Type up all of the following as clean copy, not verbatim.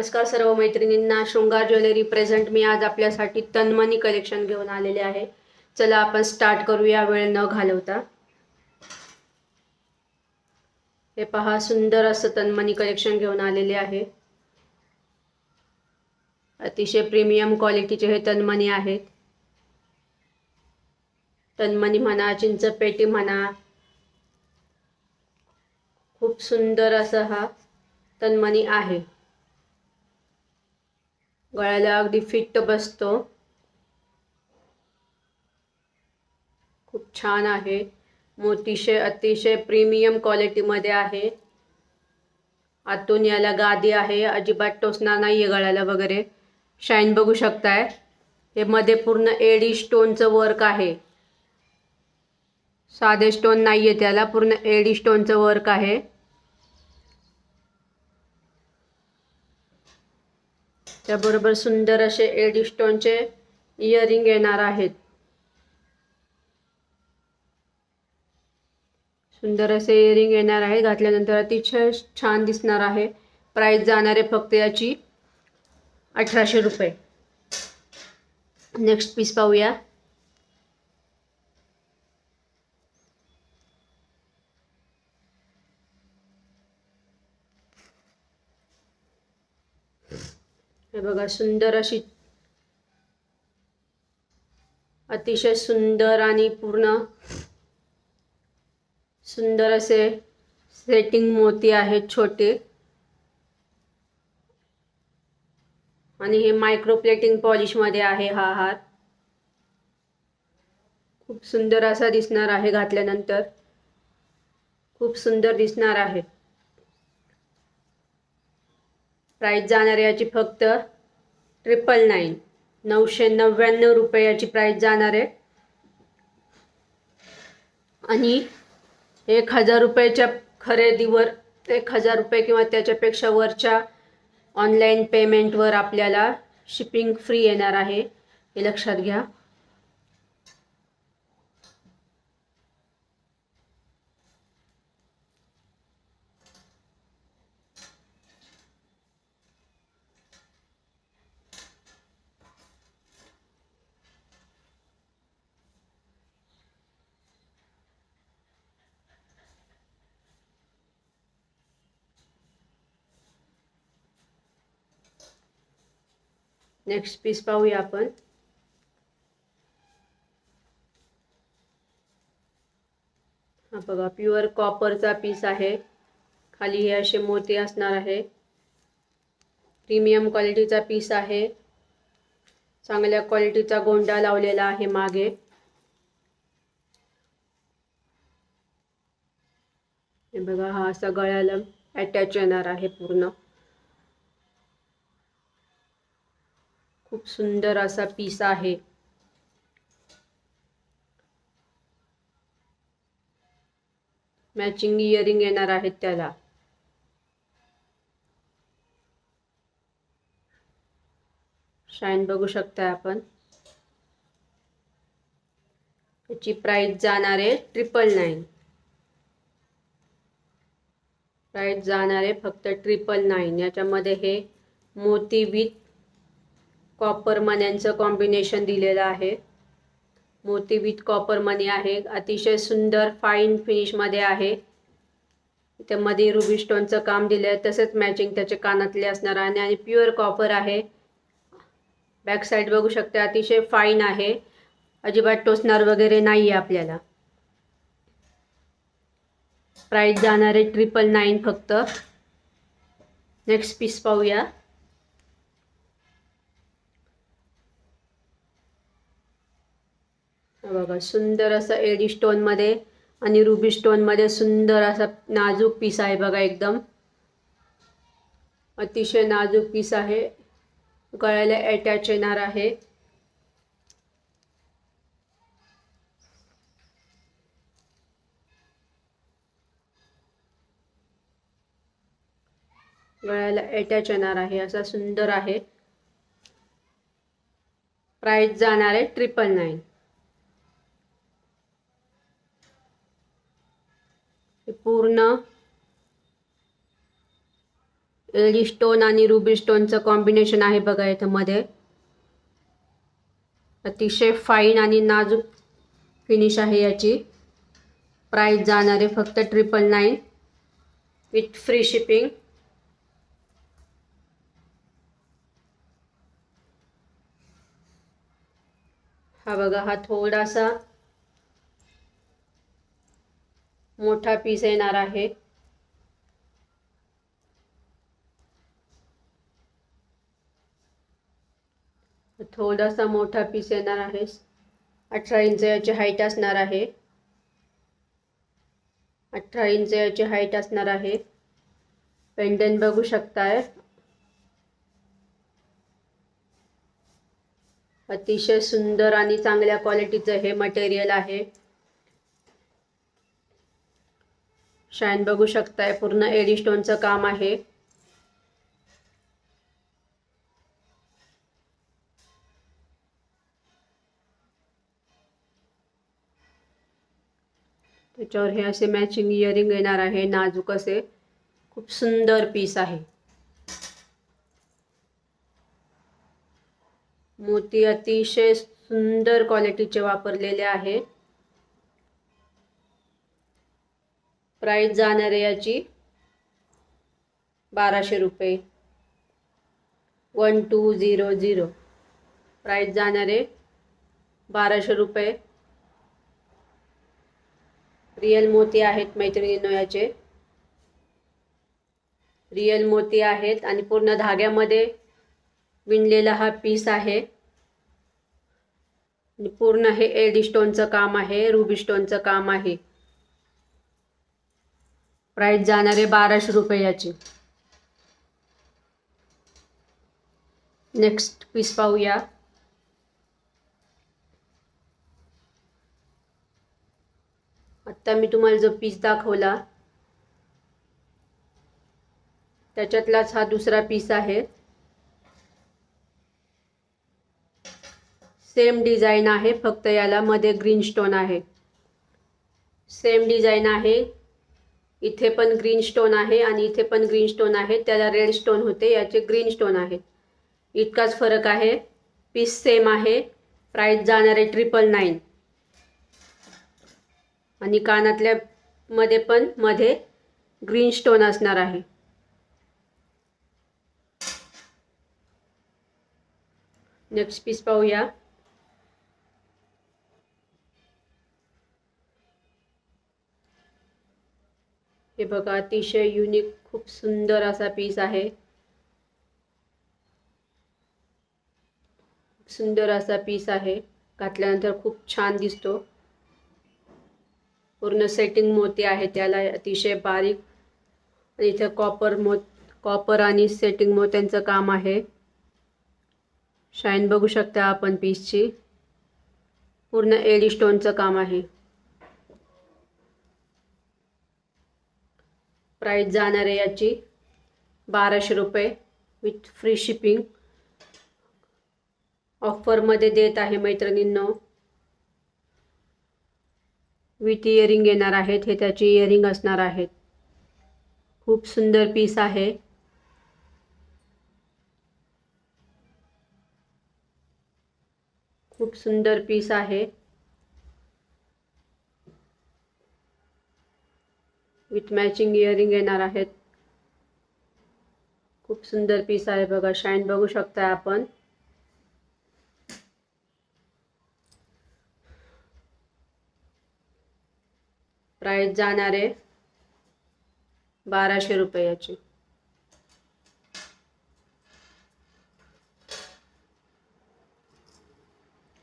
नमस्कार सर्व मैत्रिणींना. शृंगार ज्वेलरी प्रेझेंट मी आज आपल्यासाठी तन्मनी कलेक्शन घेऊन आलेले आहे. चला आपण स्टार्ट करूया वेळ न घालवता. हे पहा, सुंदर असं तन्मनी कलेक्शन घेऊन आलेले आहे. अतिशय प्रीमियम क्वालिटीचे हे तन्मनी आहेत. तन्मनी म्हणा, चिंचपेटी म्हणा, खूप सुंदर असा हा तन्मनी आहे. गळ्याला अगदी फिट बसतो. खूप छान आहे. मोतीशे अतिशय प्रीमियम क्वालिटी मध्ये आहे. आतून याला गादी आहे, अजिबात टोचणार नाहीये गळ्याला वगैरे. शाईन बघू शकताय. हे मध्ये पूर्ण एडी स्टोनचं वर्क आहे. साधे स्टोन नाहीये, त्याला पूर्ण एडी स्टोनचं वर्क आहे. त्याबरोबर सुंदर असे एडी स्टोनचे इयरिंग येणार आहेत. सुंदर असे इयरिंग येणार आहे. घातल्यानंतर अतिशय छान दिसणार आहे. प्राइस जाणार आहे फक्त याची 1800 रुपये. नेक्स्ट पीस पाहूया. हे बघा, सुंदर अशी अतिशय सुंदर आणि पूर्ण सुंदर असे सेटिंग मोती आहेत छोटे. आणि हे मायक्रो प्लेटिंग पॉलिश मध्ये आहे. हा हार खूप सुंदर असा दिसणार आहे. घातल्यानंतर खूप सुंदर दिसणार आहे. प्राइस जाणार याची फक्त 999 999 रुपये याची प्राइस जाणार आहे. आणि 1000 रुपयाच्या खरेदीवर 1000 रुपये किंवा त्याच्यापेक्षा वरच्या ऑनलाईन पेमेंटवर आपल्याला शिपिंग फ्री येणार आहे. हे लक्षात घ्या. नेक्स्ट पीस पाहूया आपण. हा बघा, प्युअर कॉपरचा पीस आहे. खाली हे असे मोती असणार आहे. प्रीमियम क्वालिटीचा पीस आहे. चांगल्या क्वालिटीचा गोंडा लावलेला आहे मागे. हे बघा, हा असा गळ्याला अटॅच येणार आहे पूर्ण. खूप सुंदर असा पीस आहे. मॅचिंग इयरिंग येणार आहेत त्याला. शाईन बघू शकता आपण. याची प्राइस जाणार आहे 999. प्राइस जाणार आहे फक्त 999. याच्यामध्ये हे मोती विथ कॉपर मण्यांचं कॉम्बिनेशन दिलेलं आहे. मोती विथ कॉपर मनी आहे. अतिशय सुंदर फाईन फिनिश मध्ये आहे. त्यामध्ये रुबी स्टोनचं काम दिलं आहे. तसेच मॅचिंग त्याचे कानातले असणार आहे. आणि प्युअर कॉपर आहे. बॅक साइड बघू शकता, अतिशय फाईन आहे. अजिबात टोचणार वगैरे नाही आहे आपल्याला. प्राइस जाणार आहे 999 फक्त. नेक्स्ट पीस पाहूया. बघा, सुंदर असं एडी स्टोन मध्ये आणि रुबी स्टोन मध्ये सुंदर असा नाजूक पीस आहे. बघा, एकदम अतिशय नाजूक पीस आहे. गळ्याला अटॅच येणार आहे. गळ्याला अटॅच येणार आहे. असा सुंदर आहे. प्राइस जाणार आहे 999. पूर्ण एडी स्टोन आणि रुबी स्टोनचं कॉम्बिनेशन आहे बघा इथं मध्ये. अतिशय फाईन आणि नाजूक फिनिश आहे याची. प्राइस जाणार आहे फक्त 999 विथ फ्री शिपिंग. हा बघा, हा थोडासा मोठा पीस येणार आहे. थोडासा मोठा पीस येणार आहे. 18 इंच याची हाईट असणार आहे. 18 इंच याची हाईट असणार आहे. पेंडंट बघू शकताय. अतिशय सुंदर आणि चांगल्या क्वालिटीचं हे मटेरियल आहे. शाईन बघू शकताय, पूर्ण एडी स्टोनचं काम आहे. त्याच्यावर हे असे मॅचिंग इयरिंग येणार आहे, नाजूक असे. खूप सुंदर पीस आहे. मोती अतिशय सुंदर क्वालिटीचे वापरलेले आहे. प्राइस जाणार आहे याची 1200 रुपये. 1200 प्राइस जाणार आहे 1200 रुपये. रियल मोती आहेत मैत्रिणींनो, याचे रियल मोती आहेत आणि पूर्ण धाग्यामध्ये विणलेला हा पीस आहे. आणि पूर्ण हे एडी स्टोनचं काम आहे, रुबी स्टोनचं काम आहे. प्राइस जाणार आहे 1200 रुपये याची. नेक्स्ट पीस पाहूया. आता मी तुम्हाला जो पीस दाखवला त्याच्यातलाच हा दुसरा पीस आहे. सेम डिझाइन आहे, फक्त याला मध्ये ग्रीन स्टोन आहे. सेम डिझाइन आहे. इथे पण ग्रीन स्टोन आहे आणि इथे पण ग्रीन स्टोन आहे. त्याला रेड स्टोन होते, याचे ग्रीन स्टोन आहेत. इतकाच फरक आहे. पीस सेम आहे. प्राइस जाणार आहे 999. आणि कानातल्या मध्ये पण मध्ये ग्रीन स्टोन असणार आहे. नेक्स्ट पीस पाहूया. हे बघा, अतिशय युनिक खूप सुंदर असा पीस आहे. सुंदर असा पीस आहे. घातल्यानंतर खूप छान दिसतो. पूर्ण सेटिंग मोती आहे त्याला, अतिशय बारीक. आणि इथे कॉपर आणि सेटिंग मोत्यांचं काम आहे. शाईन बघू शकता आपण पीसची. पूर्ण एडी स्टोनचं काम आहे. प्राइस जाणार आहे याची 1200 रुपये विथ फ्री शिपिंग. ऑफरमध्ये देत आहे मैत्रिणींनो. विथ इयरिंग येणार आहेत. हे त्याचे इयरिंग असणार आहेत. खूप सुंदर पीस आहे. खूप सुंदर पीस आहे. विथ मॅचिंग इयरिंग येणार आहेत. खूप सुंदर पीस आहे बघा. शाईन बघू शकता आपण. प्राइस जाणार आहे 1200 रुपये याची.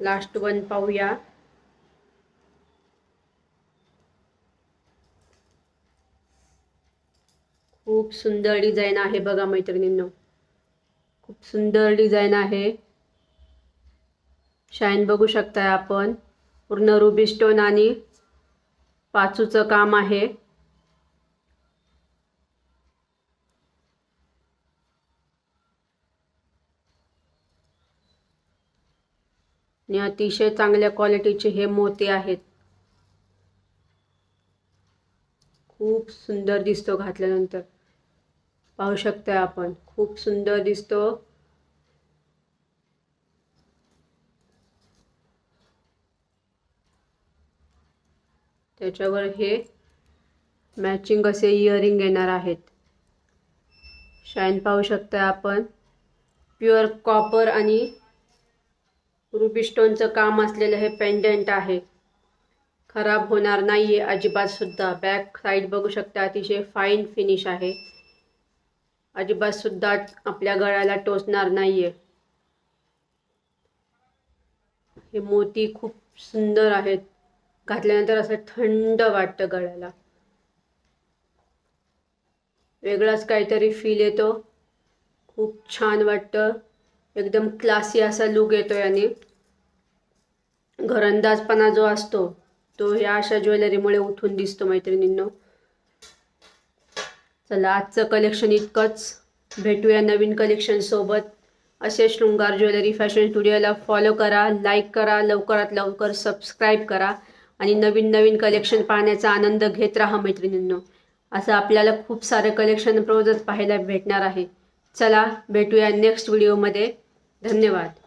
लास्ट वन पाहूया. खूप सुंदर डिझाइन आहे बघा मैत्रिणींनो. खूप सुंदर डिझाइन आहे. शाईन बघू शकताय आपण. पूर्ण रुबी स्टोन आणि पाचूचं काम आहे. आणि अतिशय चांगल्या क्वालिटीचे हे मोती आहेत. खूप सुंदर दिसतो घातल्यानंतर. पाहू शकता आपण, खूप सुंदर दिसतो। त्याच्यावर हे मॅचिंग असे इयरिंग येणार आहेत। शाईन पाहू शकता आपण, प्युअर कॉपर आणि रुबी स्टोनचं काम असलेलं हे पेंडंट आहे। खराब होणार नाहीये अजिबात सुद्धा। बॅक साइड बघू शकता, अतिशय फाईन फिनिश आहे। अजिबात सुद्धा आपल्या गळ्याला टोचणार नाहीये। हे मोती खूप सुंदर आहेत, घातल्यानंतर असं थंड वाटतं गळ्याला, वेगळाच काहीतरी फील येतो। खूप छान वाटतं, एकदम क्लासी असा लुक येतो याने। घरंदाजपणा जो असतो तो ह्या अशा ज्वेलरीमुळे उठून दिसतो मैत्रिणींनो। चला, आजचं कलेक्शन इतकंच। भेटूया नवीन कलेक्शन सोबत। असे शृंगार ज्वेलरी फॅशन स्टुडिओला फॉलो करा, लाईक करा, लवकरात लवकर सबस्क्राईब करा आणि नवीन नवीन कलेक्शन पाहण्याचा आनंद घेत राहा मैत्रिणींनो। असं आपल्याला खूप सारे कलेक्शन रोजच पाहायला भेटणार आहे। चला, भेटूया नेक्स्ट व्हिडिओमध्ये। धन्यवाद।